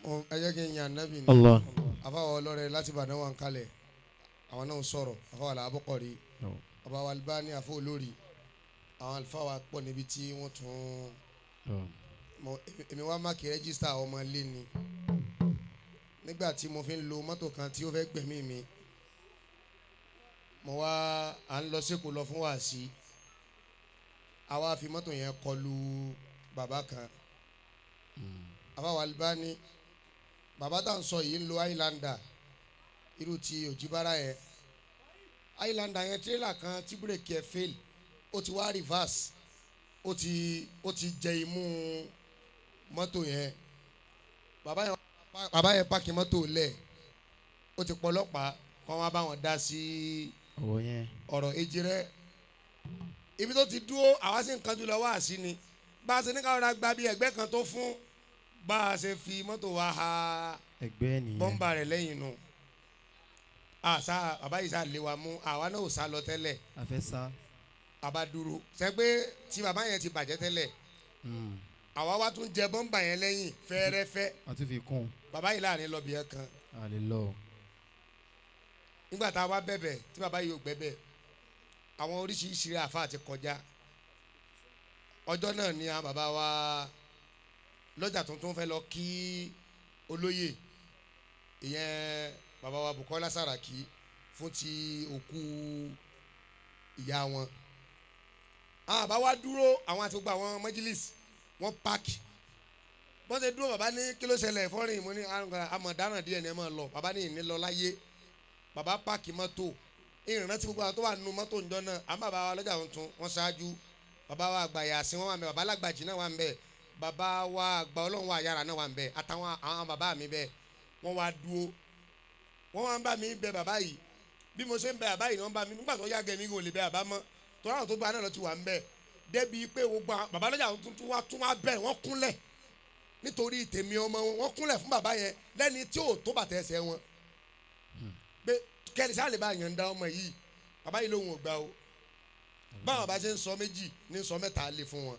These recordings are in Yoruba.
ẹ jẹ́ kí n yan Nabi ni Allah. àfàwọ̀ ọlọ́rẹ̀ láti Ìbàdàn wà ń kalẹ̀ àwọn náà sọ̀rọ̀ àfàwọ̀ làbọ̀kọ̀rí bàbá wa Albani àfọ̀ olórí àwọn àlùfáà wa pọ̀ níbi tí wọ́n tún èmi wá máàkì rẹ́gísítà ọmọ ilé ni nígbà tí mo fi ń lo mọ́tò kan tí ó fẹ́ gbẹ̀mí mi mo wá à ń lọ sékòó lọ fún wàásí àwa fi mọ́tò yẹn kọlu bàbá kan àfàwọ̀ Albani bàbá tá à ń sọ yìí ń lo Highlander irú ti òjìbára yẹn Highlander yẹn tírélà kan tí bírèkì ẹ̀ fail ó ti wá reverse ó ti jẹ imú mọ́tò yẹn bàbá yẹn pàkì mọ́tò lẹ̀ ó ti pọlọ́pàá kọ́ wọn bá wọn dá sí ọ̀rọ̀ èjì rẹ̀ ibi tó ti dúró àwa sì ń kanjú lọ wá sí ni bá a ṣe ní káwọn gba bí ẹgbẹ́ kan tó fún bá a ṣe fi mọ́tò wa ha bọ́m̀bà rẹ̀ lẹ́yìn nù àṣà bàbá yìí sá lé wa mú àwa náà ò sá lọ tẹ́lẹ̀ àbá dúró ṣe pé tí bàbá yẹn ti bàjẹ́ tẹ́lẹ̀ àwa wá tún jẹ bọ́m̀bà yẹn lẹ́yìn fẹ́ẹ́rẹ́fẹ́ bàbá yìí láàrin lọ bí ẹ kan nígbà tá a wá bẹ̀bẹ̀ tí bàbá yìí ò gbẹ́bẹ̀ àwọn oríṣiríṣi àfa àti kọjá ọjọ́ náà ni àwọn bàbá wa Lojatuntun fẹ́ lọ kí olóyè ìyẹn bàbá wa Bukola Saraki fún ti òkú ìyá wọn àwọn bàbá wa dúró àwọn àti gbogbo àwọn majilis wọn páàkì wọ́n ṣe dúró bàbá ní kí ló ṣẹlẹ̀ fọ́rin mo ní amọ̀dáràn díẹ̀ ní ẹ máa lọ bàbá ní ìní lọ láyé bàbá páàkì mọ́tò ìrántí gbogbo àwọn tó wà nínú mọ́tò ńjọ́ náà àwọn bàbá wa Lojatuntun wọ́n ṣáájú bàbá wa àgbà Yàsín wọn wà ń bẹ bàbá alágbàjì náà wà ń bẹ bàbá wa àgbà Ọlọ́run wa yàrá náà wà ń bẹ àtàwọn àwọn bàbá mi bẹ wọ́n wá dúró wọ́n wá ń bá mi bẹ bàbá yìí bí mo ṣe ń bẹ bàbá yìí wọ́n bá mi nígbà tó yá gẹ̀mí kò lè bẹ bàbá mọ́ tó ráhùn tó gba náà lọ ti wà ń bẹ débi pé gbogbo bàbá Lojatuntun tún wá bẹ̀ wọ́n kúnlẹ̀ nítorí tèmi ọmọ wọn kúnlẹ̀ fún bàbá yẹn lẹ́ni tí ò tó bàtà ẹsẹ̀ wọn pé kẹ́ni sáà lè bá yàn dá ọmọ yìí bàbá yìí lóhùn ò gbà o báwọn bàbá ṣe ń sọ méjì ní sọ mẹ́ta lé fún wọn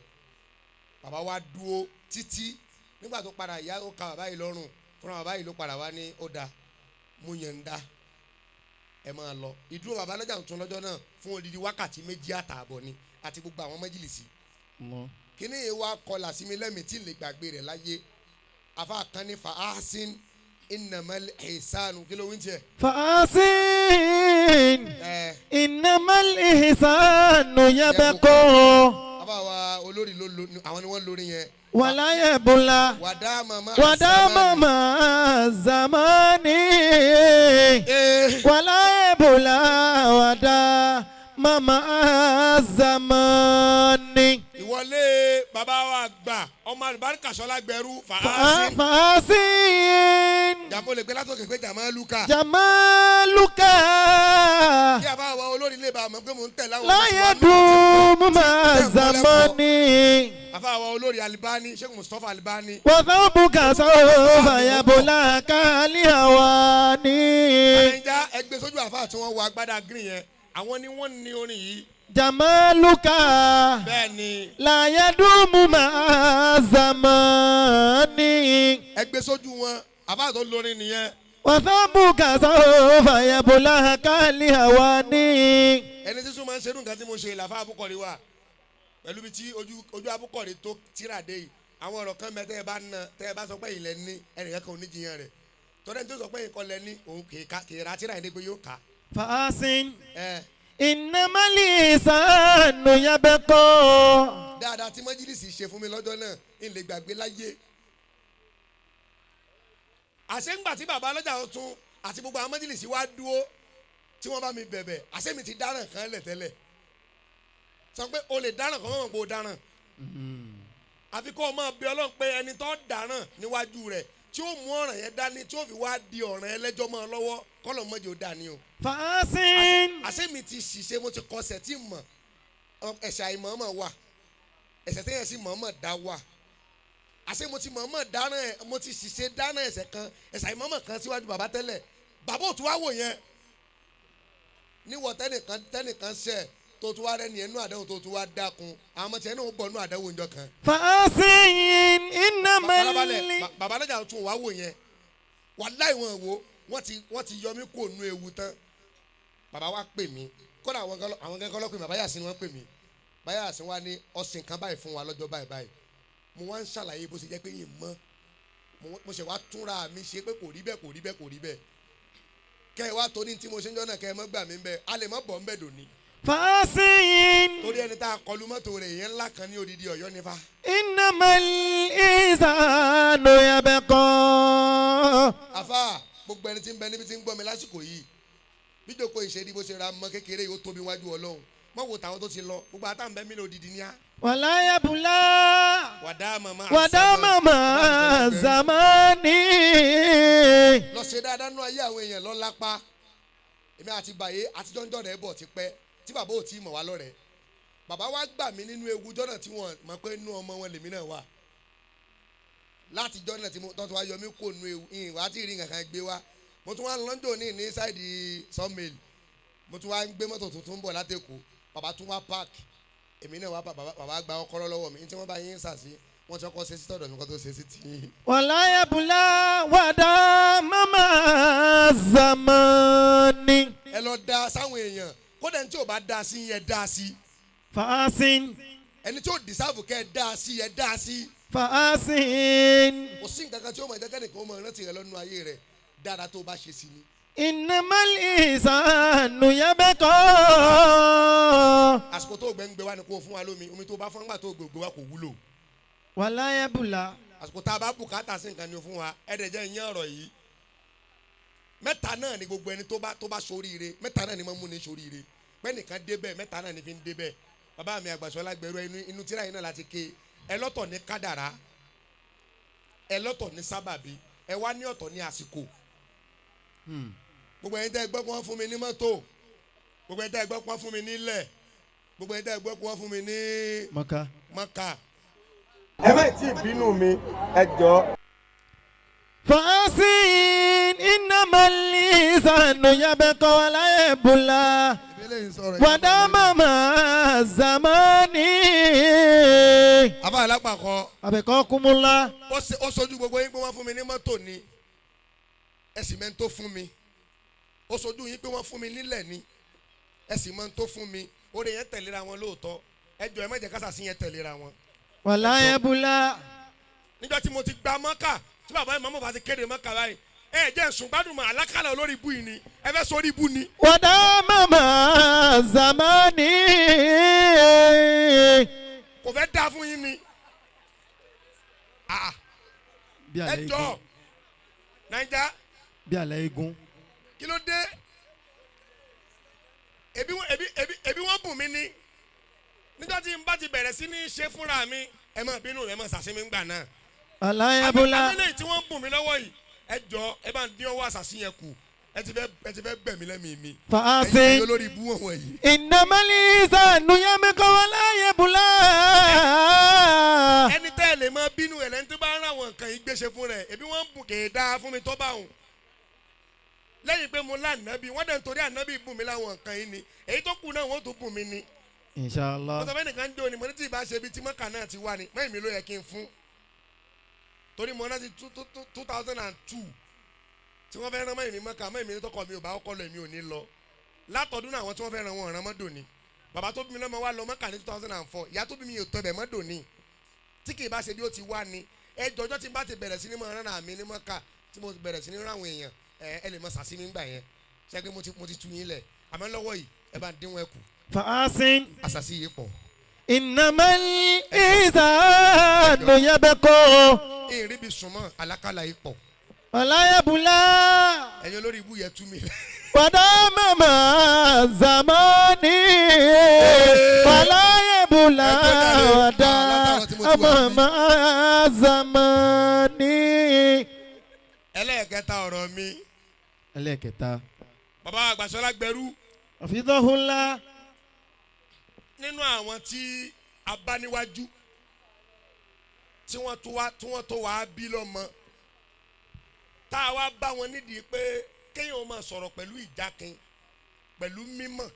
bàbá wa dúró títí nígbà tó padà ìyá ó ka bàbá yìí lọ́rùn fúnra bàbá yìí ló padà wá ní ó da mú yẹn ń dá ẹ máa lọ ìdúró bàbá Lojatuntun lọ́jọ́ náà fún odidi wákàtí 2 àtààbọ̀ ni àti gbogbo àwọn májìlísì kíní yìí wá kọlà sí mi lẹ́mìí tí lè gbàgbé rẹ̀ láyé afa kan ní fa asin innamal ihsanu kí ló wí tiẹ̀. fa asin innamal ihsanu yabqa. afa wa olórí ló àwọn ni wọ́n lórí yẹn. wàlá yẹ bùlá wàdà mama zamani wàlá yẹ bùlá wàdà mama zamani. ìwọlé bàbá wa gbà ọmọ àlùbáríkà sọlá gbẹrú fàásìn. fàásìn. jàmbó lè gbé látòkè pé jàmálùkà. jàmálùkà. kí a bá wa olórí ilé bá a mọ̀ pé mò ń tẹ̀ láwọn. láyé dùn mú máa zamani. àfa wa olórí Albani Sheikh Mustapha Albani. wọ́n fẹ́ bùkà sọ́ọ́ fàyàbọ̀lá kálí àwa ni. àyìnjá ẹgbẹ́ sójú àfa tí wọ́n wọ agbádá green yẹn àwọn ni wọ́n ní orin yìí. jamaluka bẹ́ẹ̀ni layadumu ma zamani. ẹgbẹ́ sójú wọn àbá tó lórin nìyẹn. wàfẹ́bùkà sọ́ọ́fà yẹ̀bùlà kálí àwa ní. ẹni sísun máa ń ṣerú nǹkan tí mo ṣe làfà abúkọ̀rí wa pẹ̀lú bí tí ojú abúkọ̀rí tó tíra dé yìí àwọn ọ̀rọ̀ kan mẹ́tẹ́ ẹ bá ná tẹ́ ẹ bá sọ pé ilẹ̀ ní ẹnìkan kan ò ní jiyàn rẹ̀ tọ́lẹ̀ tó sọ pé ìkọlẹ̀ ní òun kì í ra tíra yẹn dé pé yóò kà. fàásìn. ìnàmálì ìsànù yabẹ́kọ́. dáadáa tí májìlísì ṣe fún mi lọ́jọ́ náà ń lè gbàgbé láyé. àṣẹ́ngbà tí bàbá Lojatuntun àti gbogbo àwọn májìlísì wá dúró tí wọ́n bá mi bẹ̀bẹ̀ àṣẹ mi ti dáràn kan lẹ̀ tẹ́lẹ̀ sọ pé o lè dáràn kan mọ̀ pé o dáràn àfi kó o máa bẹ Ọlọ́run pé ẹni tó dáràn níwájú rẹ̀ tí ó mú ọ̀ràn yẹn dání tí ó fi wá di ọ̀ràn ẹlẹ́jọ́ mọ́ ọ lọ́wọ́ kọ́lọ̀ mọ́jọ́ dání o. fàásìn. àṣẹ mi ti ṣiṣẹ́ mo ti kọsẹ̀ tí mọ̀ ẹ̀ṣẹ̀ àìmọ̀ọ́mọ̀ wà ẹ̀ṣẹ̀ tẹ́yẹ̀ sí mọ̀ọ́mọ̀ dá wà àṣẹ mo ti mọ̀ọ́mọ̀ dáná ẹ̀ mo ti ṣiṣẹ́ dáná ẹ̀ṣẹ̀ kan ẹ̀ṣẹ̀ àìmọ̀ọ́mọ̀ kan síwájú bàbá tẹ́lẹ̀ bàbá ò tún wá wò yẹn níwọ̀ tẹ́nìkan ṣẹ̀ tó tún wá rẹ́ ní ẹnu àdáwò tó tún wá dákun àwọn ọmọ tiẹ̀ náà ó bọ̀ nú àdáwò ńjọ́ kan. fàásìn ìnàmọ́lì. bàbá alájà tún wá wò yẹn wàláhì wọn wò wọ́n ti yọ mí kó nú ewu tán bàbá wa pè mí kódà àwọn kankan lọ́pẹ́ mi bàbá Yàsín wọ́n pè mí bàbá Yàsín wa ní ọ̀sìn kan báyìí fún wa lọ́jọ́ báyìí mo wá ń ṣàlàyé bó ṣe jẹ́ pé yìí mọ́ mo ṣe wá túnra mi ṣe pé kò rí bẹ́ẹ̀ kẹ́ ẹ wá torí tí mo ṣe ń jọ́ náà kẹ́ ẹ mọ́ gbà mí bẹ́ẹ̀ a lè mọ́ bọ̀ ń bẹ̀ dòní. fàásìn. torí ẹni tá a kọlu mọ́tò rẹ̀ yẹn ńlá kan ní odidi Ọ̀yọ́ nífa. innamal insanu yabqa. àfà gbogbo ẹni tí ń bẹ níbi tí ń gbọ́ mi lásìkò yìí bíjòkó ìṣèdí bó ṣe ra mọ́ kékeré yìí ó tóbi wájú Ọlọ́run mọ́ wo tàwọn tó ti lọ gbogbo àtàǹbẹ́ mi ní odidi ní á. wàlá yabula. wàdà màmá zamani. lọ ṣe dáadáa nú ayé àwọn èèyàn lọ lápá èmi àti bàyè àtijọ́ ń jọ̀rọ̀ ẹ̀ bọ̀ ti pẹ́ tí bàbá ò tí ì mọ̀ wá lọ́rẹ̀ẹ́ bàbá wa gbà mí nínú ewu jọ́nà tí wọ́n mọ̀ pé inú ọmọ wọn lèmi náà wà láti jọ́nà tí tọ́tù wa yọ mí kó nu ewu ìhìn wá tí ì rí nǹkan gbé wá mo tún wá ń lọ́njọ́ ní sáìdì sawmill mo tún wá ń gbé mọ́tò tuntun bọ̀ látẹ̀kọ́ bàbá tún wá park èmi náà wá bàbá gba ọkọ́rọ́ lọ́wọ́ mi ní tí wọ́n bá yín sàsí wọ́n ti kọ́ ṣe sí tọ̀dọ̀ mi kọ́ tó ṣe sí tì. wàlá yabula wàdà mama zamani. ẹ lọ da sáwọn èèyàn kódà ní tí ò bá da sí yẹn da sí. fàásìn. ẹni tí ò dìsáàbù kẹ́ ẹ da sí yẹn da sí. fàásìn. kò sí nǹkan kan tí ó mọ̀ ẹ̀jẹ̀ kẹ́nìkan ó mọ̀ rántí rẹ lọ́nu ayé rẹ̀ dáadáa tó bá ṣe sí ni. innamal insanu yabqa. àsìkò tó gbẹ ń gbé wa ni kò fún wa lómi omi tó bá fún wa tó gbé wa kò wúlò. wàlá yabula. àsìkò tá a bá bùkátà sí nǹkan ni fún wa ẹ̀ẹ́dẹ̀jẹ̀ ìyẹn ọ̀rọ̀ yìí mẹ́ta náà ni gbogbo ẹni tó bá soríire mẹ́ta náà ni mo mú ní soríire pẹ́nìkan débẹ̀ mẹ́ta náà ni fi ń débẹ̀ bàbá mi Àgbàsọ́lá gbẹ̀rú inú tíra yìí náà láti ké ẹ lọ́tọ̀ ní kádàrá ẹ lọ́tọ̀ ní sábàbí ẹ wá ní ọ̀tọ̀ ní àsìkò gbogbo ẹni tẹ́ gbọ́ pé wọ́n fún mi ní mọ́tò gbogbo ẹni tẹ́ gbọ́ pé wọ́n fún mi ní ilẹ̀ gbogbo ẹni tẹ́ gbọ́ pé wọ́n fún mi ní mọ́kà. ẹ má tí ì bínú mi ẹ jọ. fàásìn innamal insanu yabqa wala yabula wàdà mama zamani. àbá alápàkọ. àbẹ̀kọ́ kúmúlá. ó sojú gbogbo yín pé wọ́n fún mi ní mọ́tò ni ẹ̀sìn mẹ́ni tó fún mi ó sojú yín pé wọ́n fún mi nílẹ̀ ni ẹ̀sìn mẹ́ni tó fún mi orí yẹn tẹ̀léra wọn lóòótọ́ ẹjọ́ ẹ má jẹ́ kásà sí yẹn tẹ̀léra wọn. wàlá yabula. níjọ́ tí mo ti gba mọ́kà tí bàbá yìí mọ́mọ́ bá ti kéde mọ́kà báyìí ẹ jẹ́ nsùn gbádùn mọ́ alákàlà olórí ibú yìí ni ẹ fẹ́ sórí ibú ni. wàdà mama zamani. kò fẹ́ dáa fún yín ni. ẹ jọ Naija. bí alẹ́ igun. kí ló dé ebi wọ́n bùn mí ni níjọ́ tí n bá ti bẹ̀rẹ̀ sí ní ṣe fúnra mi ẹ má bínú ẹ má ṣàṣìmí gbà náà. aláyàbọ̀lá. àmì lẹ́yìn tí wọ́n bùn mí lọ́wọ́ yìí ẹ jọ ẹ bá ń dín ọwọ́ àṣàṣì yẹn kù ẹ ti fẹ́ gbẹ̀mí lẹ́mìí mi. fàásì ẹ̀yin olórí ibú wọn yìí. innamal insanu yabqa wala yabula. ẹni tẹ́ ẹ lè máa bínú ẹ̀ lẹ́ni tó bá ń ra àwọn nǹkan yìí gbéṣe fún rẹ̀ ebi wọ́n ń bùn kéè dáa fún mi tó bá òun. lẹ́yìn pé mo lá ànábì wọ́n dẹ̀ ń torí ànábì bùn mí láwọn nǹkan yìí ni èyí tó kù náà wọ́n tó bùn mí ni. inshallah. mo sọ fẹ́ nìkan dé òní mo ní tí ì bá ṣe bí tí mọ́kà náà ti wá ni mẹ́rin mi ló yẹ kí n fún. torí mo rántí 2002 tí wọ́n fẹ́ rán mẹ́rin mi mọ́kà mẹ́rin mi tọkọ mi ò bá ọkọ lọ èmi ò ní lọ látọ̀dún náà àwọn tí wọ́n fẹ́ rán wọn rán mọ́dò ni bàbá tó bí mi lọ́mọ wá lọ mọ́kà ní 2004 ìyá tó bí mi ò tọ́ bẹ̀ mọ́dò ni tí kì í bá ṣe bí ó ti wá ni ẹ jọjọ́ tí n bá ti bẹ̀rẹ̀ sí ní mọ́ rán àmì ní mọ́kà tí mo bẹ̀rẹ̀ sí ní rán àwọn èèyàn ẹ lè mọ sàṣí mi gbà yẹn ṣé pé mo ti tu yín lẹ̀ àmọ́ lọ́wọ́ yìí ẹ bá ń dín wọn kù. fàásìn. àṣàṣì yìí pọ̀. innamal insanu yabqa. ìrìbí sùnmọ́ àlákàlà yìí pọ̀. aláyàbọ̀lá. ẹ̀yin olórí ibú yẹn tú mi lẹ̀. wàdà mama zamani. aláyàbọ̀lá wàdà mama zamani. ẹlẹ́ẹ̀kẹta ọ̀rọ̀ mi. ẹlẹ́ẹ̀kẹta. bàbá Àgbàsọ́lá gbẹrú. àfidọ́hùnlá. nínú àwọn tí abániwájú tí wọ́n tó wá bí lọ́mọ tá a wá bá wọn nídìí pé kéèyàn máa sọ̀rọ̀ pẹ̀lú ìjákin pẹ̀lú mímọ̀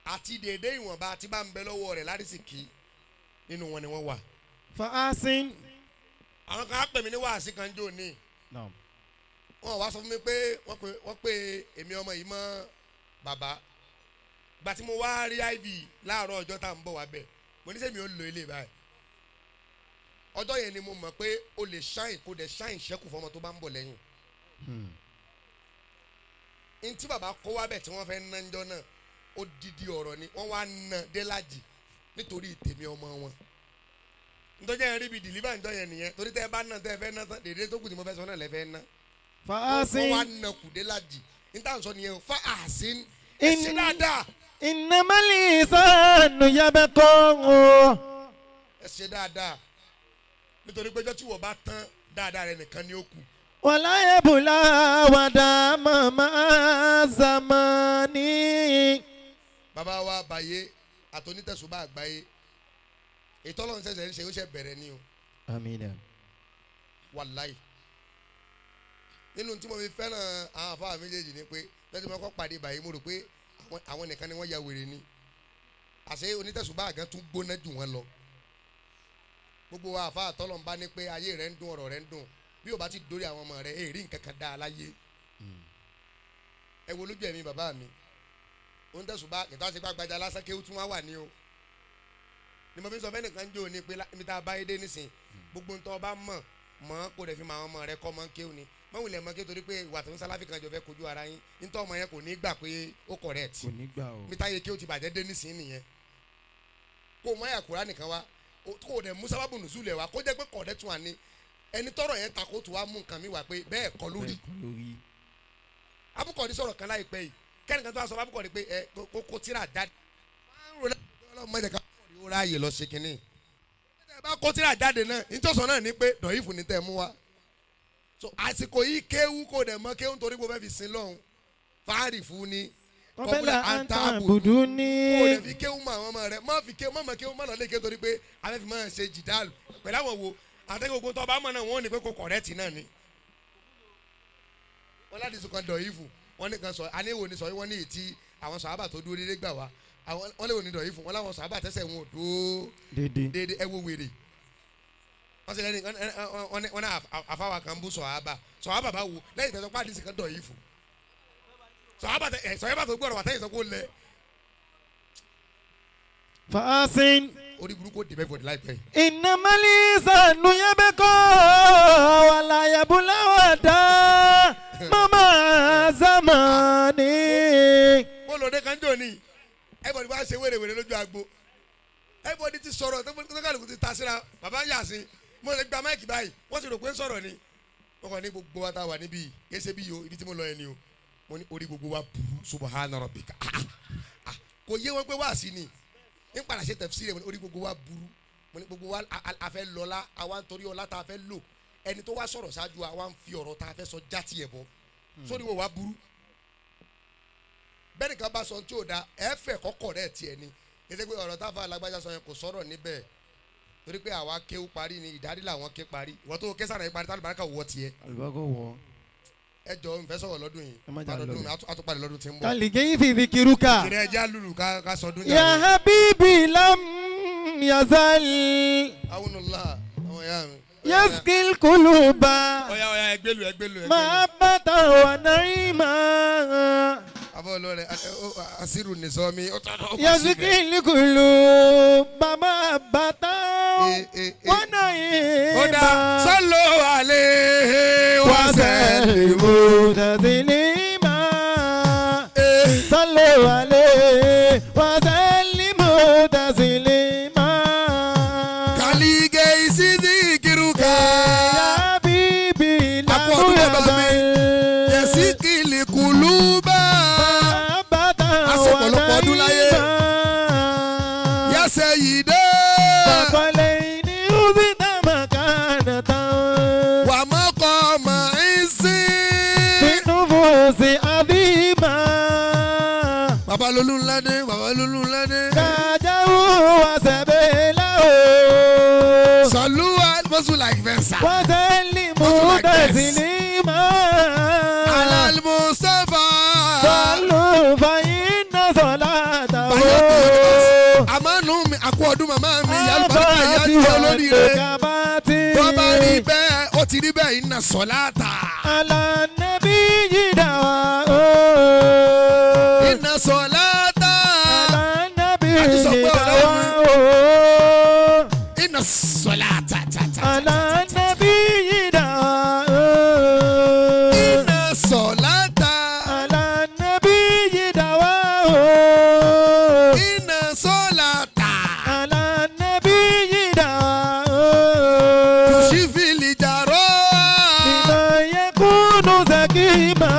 àti dèédé ìwọ̀nba tí bá ń bẹ lọ́wọ́ rẹ̀ lárísìkí nínú wọn ni wọ́n wà. fa'asin. àwọn kan á pè mí ní wàásì kan jò ní. wọ́n wá sọ fún mi pé wọ́n pe èmi ọmọ yìí mọ́ bàbá. gbà tí mo wá rí iv láàárọ̀ ọjọ́ tá à ń bọ̀ wá bẹ̀ mo ní sẹ́mi ó lo ilé báyìí. ọjọ́ yẹn ni mo mọ̀ pé o lè ṣáìn kó dẹ̀ ṣáìn ṣẹ́kù fọmọ tó bá ń bọ̀ lẹ́yìn. n tí bàbá kó wá bẹ̀ tí wọ́n fẹ́ ná njọ́ náà ó didi ọ̀rọ̀ ni wọ́n wá ná délájì nítorí tèmi ọmọ wọn. ntọ́jà yẹn rí bi dìlíbà njọ́ yẹn nìyẹn torí tẹ́ ẹ bá ná tẹ́ ẹ fẹ́ ná tán dèdè tó kù tí mo fẹ́ sọ náà lẹ́ fẹ́ ná. fa'asin. wọ́n wá ná kù délájì níta sọ nìyẹn o fa'asin ẹ ṣe dáadáa. innamal insanu yabqa. ẹ ṣe dáadáa nítorí pé ọjọ́ tí wọ́n bá tán dáadáa rẹ nìkan ni ó kù. wala yabula wadama ma zamani. bàbá wa bàyé àtọ́nítẹ̀sùbá àgbáyé ètò ọlọ́run ṣẹ̀ṣẹ̀ ń ṣe ó ṣe bẹ̀rẹ̀ ni o. amina. wàláì nínú tí mo fi fẹ́ràn àwọn afáà méjèèjì ni pé lọ́jọ́ tí mo kọ́ pàdé bàyé mo rò pé àwọn nìkan ni wọ́n ya wèrè ni àṣé onítẹ̀sùbá àgán tún gbóná jù wọ́n lọ. gbogbo wa àfáà tọ́lọ́n bá ní pé ayé rẹ̀ ń dùn ọ̀rọ̀ rẹ̀ ń dùn bí o bá ti dórí àwọn ọmọ rẹ̀ èrí nǹkan kan dáa láyé. ẹ wo lójú ẹ̀mí bàbá mi òun tẹ̀sùn bá kìtọ́ àti gbàgbàjà lásán kéwù tún wá wà ní o. ni mo fi sọ fẹ́ nìkan jò ní pé ibi tá a bá yé dé nísìn gbogbo ntọ́ bá mọ̀ kó dẹ̀ fi mọ àwọn ọmọ rẹ̀ kọ́ mọ́ kéwù ni mọ̀wùlẹ̀ mọ́ kéwù torí pé ìwà tó ń sáláfì kan jọ fẹ́ kojú ara yín ntọ́ ọmọ yẹn kò ní gbà pé ó correct. kò ní gbà o. mi táyé kéwù ti bàjẹ́ dé nísìn nìyẹn kó mọ́ àyàkúrá nìkan wá kó dẹ̀ musa wàbùnú zulẹ̀ wa kó jẹ́ pé kọ̀ọ̀dẹ́ tún wà ní ẹni tọrọ yẹn ta kó tún wá mú nǹkan mi wá pé bẹ́ẹ̀ kọ́ lórí. abúkọ̀ọ́dí sọ̀rọ̀ kan láìpẹ́ yìí kẹ́nìkan tó wá sọ fún abúkọ̀ọ́dí pé ẹ kó tíra jáde. ọlọ́mọdé ká kọ̀ọ̀dí ó ráàyè lọ ṣe kínní. ẹ bá kó tíra jáde náà nítòsọ náà ní pé dọ̀yìfù ní tẹ̀ mú wa. so àsìkò yìí kéwú kò dẹ̀ mọ́ kéwú nítorí pé ó fẹ́ fi sin lọ́hùn fáàrì fún ni kọ́bílà anta àbùdú ní. o lè fi kéwù mọ àwọn ọmọ rẹ má fi kéwù má kéwù má lọ lé kéwù torí pé alẹ́ fi máa ṣe jìdáàlù pẹ̀lú àwọn wo àtẹ́kọ̀ ogun tó bá mọ̀ náà wọ́n ní pé kò kọ̀rẹ́tì náà ni. wọ́n láti sùn kan dọ̀yìfù wọ́n ní kan sọ aníwò ní sọ wọ́n ní ètí àwọn sàhábà tó dúró dédé gbà wá wọ́n lè wò ní dọ̀yìfù wọ́n láwọn sàhábà tẹ́sẹ̀ wọn ò dúró dédé ẹ wo wèrè. wọ́n sì lẹ́ni wọ́n náà àfáwà kan bú sàhábà bá wo lẹ́yìn tẹ́sán pàdé sí kan dọ̀yìfù sọ̀yẹ́bà tó gbọ́dọ̀ wà tẹ́yìn sọ kó lẹ̀. fa'asin. orí burúkú dìbẹ́ fòdì láìpẹ́. innamal insanu yabqa wala yabula wadama ma zamani. mo lòdì kan jò ní everybody wá ṣe wèrèwèrè lójú agbo everybody ti sọ̀rọ̀ tó kálukú ti ta síra bàbá yà sí mo lè gba máìkì báyìí wọ́n sì rò pé ń sọ̀rọ̀ ni wọ́n kàn ní gbogbo wa ta wà níbí kése bí yo ibi tí mo lọ yẹn ni o mo ní orí gbogbo wa burú subahana rabbika kò yé wọn pé wá sí ni n padà ṣe tafsiri mo ní orí gbogbo wa burú mo ní gbogbo wa afẹ́ lọ́la àwa ń torí ọlá tá a fẹ́ lò ẹni tó wá sọ̀rọ̀ ṣáájú àwa ń fi ọ̀rọ̀ tá a fẹ́ sọ jáde ẹ̀ bọ́ sórí wo wa burú bẹ́ẹ̀ nìkan bá sọ tí ò da ẹ fẹ́ kọ́kọ́ rẹ̀ tiẹ̀ ni ètò pé ọ̀rọ̀ táfà alágbájá sọ yẹn kò sọ̀rọ̀ níbẹ̀ torí pé àwa kéwú parí ni ìdarí làwọn ké parí ìwọ́n tó ké sàrà yìí parí tálùbáríkà wọ́ tiẹ̀. àlùbákò wọ̀. ẹ jọ n fẹ́ sọ̀rọ̀ lọ́dún yìí àtúpalẹ̀ lọ́dún tí ń bọ̀. kàlìkẹ́ yìí fi kiruka. ìrẹ́ ẹja lulu ká sọdún ya habibi lam yazal. awunula àwọn ya mi. yaskil kuluba. ọ̀ya ẹgbẹ́lu. máa bàtà wà náírà. àbọ̀ lọ́rẹ̀ asiru nìsọ́mi. yaskil kuluba máa bàtà wà náírà. ó dá sọ́lọ́ àlẹ́ wá sẹ́lẹ̀ mú. تسليما صلوا عليه وسلموا تسليما كاليجي ذكرك يا حبيبي لا يزال يسقي القلوب يا سيدي فقلين أذن مكانة ومقام عز عظيما baba lolu ńlá dé kájáwó وسبيله صلوا على الرسول like versa وسلموا تسليما على المصطفى صلوا فإن صلاته olóríire tó bá rí bẹ́ẹ̀ ó ti rí bẹ́ẹ̀ iná sọ̀láàtà. alanabi yidawa iná sọ̀láàtà. alanabi yidawa iná sọ̀láàtà. alanabi yidawa iná sọ̀láàtà. alanabi yidawa iná sọ̀láàtà. alanabi yidawa tushifili jaro. bima yakunu zakima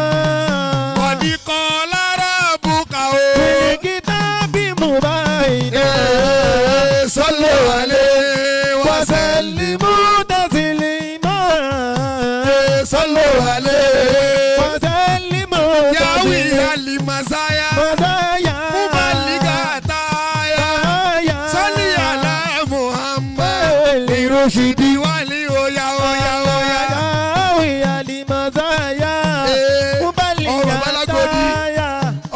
Kọ̀dí kan lára bùkà o. fil kitabi mubayina Sallu alayhi wa sallim. wasallimu taslima Sallu alayhi. wasallimu Yawi taslima alimasaya. Fatai Mubaliga ataya. Salli ala Muhammad. Lirushidi wali oya oya oya.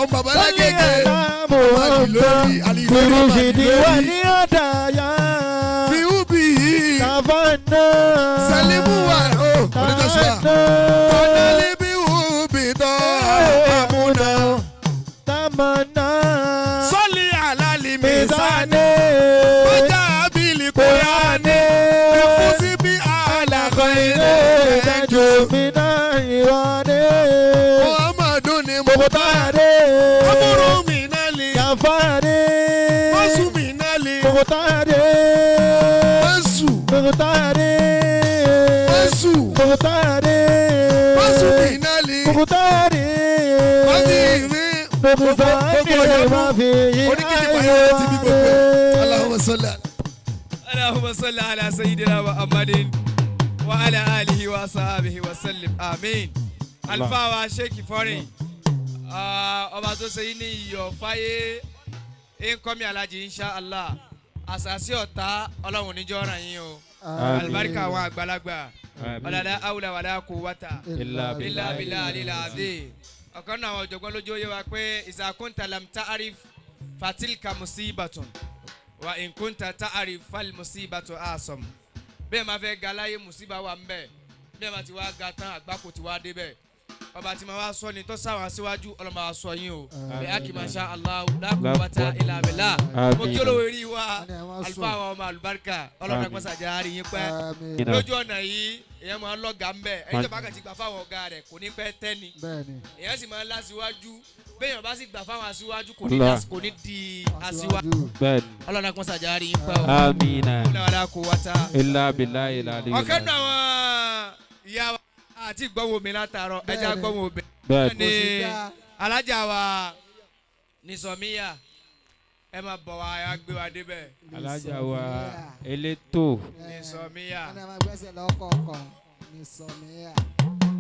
Ọmọ babalagege. Alilori alilori. Fi ubi. Salimu wa o. Onítọ̀síwá. Tọ́nálí bí ubi tọ́ àmúna. Sọ́lì àlàlì mẹ́sàn-án. Kọjá abili Kùránì. Ìfúsí bí àlàkọ̀ ilé ẹ̀jọ̀. Muhammadu ni Muhtari. Amúrú mi náà lè. Mọ́sù mi náà lè. Mọ́sù. Mọ́sù. Mọ́sù mi náà lè. Mọ́sù mi. Gbogbo ìyàwó. Oníkìlì pàyọ́ ti bí gbogbo. Allahumma salli. اللهم صل على سيدنا محمد وعلى آله وصحبه وسلم آمين. Alfa wa Sheikh foreign ọba tó ṣe yín ní iyọ̀ fáyé nkọ́mi alájí inshallah àṣàṣì ọ̀tá ọlọ́run níjọ́ ràn yín o alibarika àwọn àgbàlagbà ọ̀làdá awùlà wàdà kò wàtà bílà bílà àlìlà àdé ọ̀kan náà àwọn ọ̀jọ̀gbọ́n lójú ó yé wa pé ìsàkúntà lam ta'arif fatilka musibatun wa nkunta ta'arif fal musibatu asom bẹ́ẹ̀ máa fẹ́ ga láyé musiba wà ń bẹ̀ bẹ́ẹ̀ máa ti wá ga tán àgbákò ti wá débẹ̀ bàbá tí ma wá sọ ni tó sáwọn aṣíwájú ọlọ́mọ wa sọ yín o bẹ́ẹ̀ á kì í masha Allah la quwwata illa billah mo kí olówó rí wa alifa àwọn ọmọ alubarika ọlọ́mọ ẹgbẹ́ sàjà á rí yín pẹ́ lójú ọ̀nà yìí èèyàn máa ń lọ́gàá ń bẹ̀ ẹ̀yin tó bá kàn ti gbà fáwọn ọ̀gá rẹ̀ kò ní pẹ́ tẹ́ni èèyàn sì máa ń láṣíwájú bẹ́ẹ̀ bá sì gbà fáwọn aṣíwájú kò ní di aṣíwájú ọlọ́mọ ẹgbẹ́ sàjà á rí yín pẹ́ o amina la quwwata illa billahi ọ̀kẹ́ nù àwọn ìyá wa àti gbọ́wọ́ mi látàárọ̀ ẹja gbọ́wọ́ mi. bẹ́ẹ̀ ni alájà wa Nìsọ̀míyà ẹ máa bọ̀ wá ẹ gbé wa débẹ̀. alájà wa elétò Nìsọ̀míyà. ẹ máa gbẹ́sẹ̀ lọ́kọ̀ọ̀kan Nìsọ̀míyà.